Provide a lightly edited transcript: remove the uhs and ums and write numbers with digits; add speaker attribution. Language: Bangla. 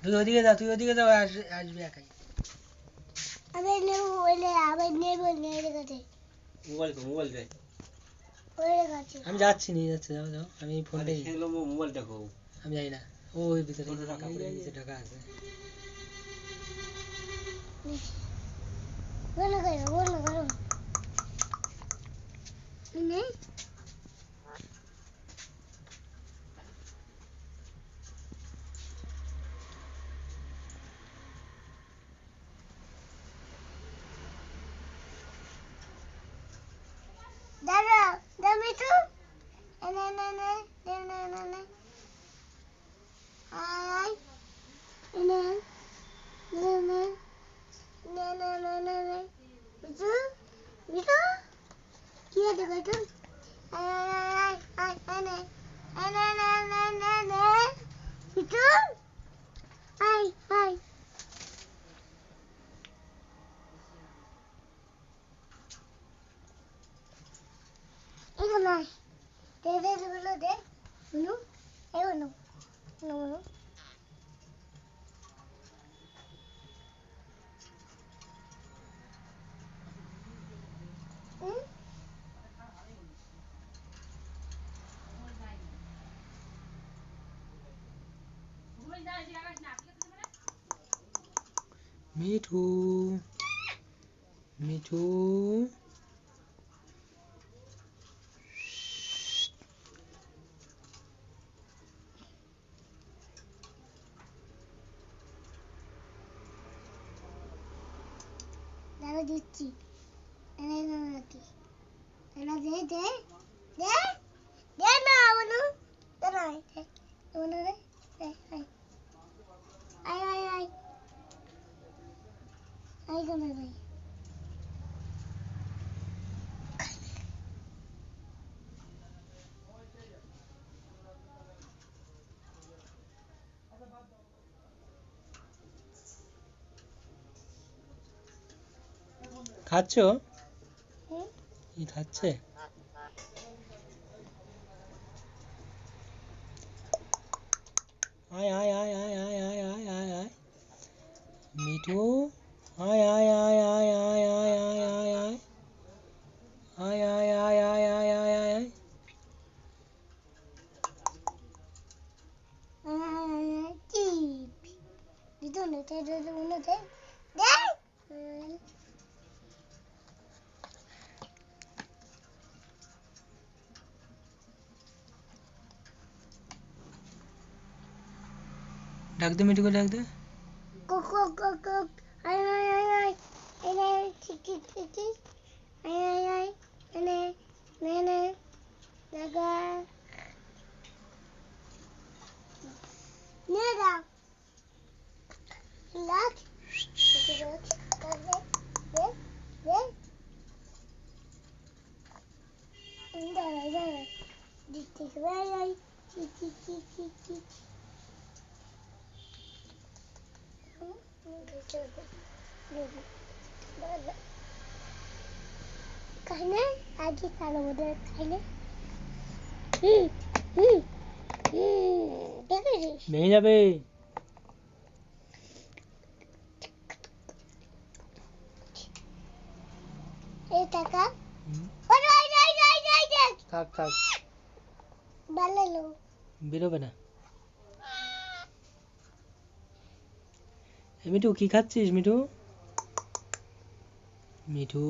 Speaker 1: তুই ওদিকে যা, তুই ওদিকে যাও, আসবি একাই। আমি যাচ্ছি, নিয়ে যাচ্ছে, যাও যাও, আমি ফোনটা মোবাইল দেখো, আমি যাই না, ওই ভিতরে ঢাকা আছে। মিঠু, মিঠু, দিচ্ছি, খাচ্ছ? কি খাচ্ছে? আয় আয় আয় আয় আয় আয় আয় আয় আয় মিঠু, আয় আয় আয় আয় আয় আয় আয় আয় আয় আয় আয় আয় আয় আয় আয় আয় আয় ডাক দে, মিঠুকে ডাক দে। ভেঙে যাবে। থাক থাক, বেরোবে না। মিঠু কি খাচ্ছিস? মিঠু, মিঠু।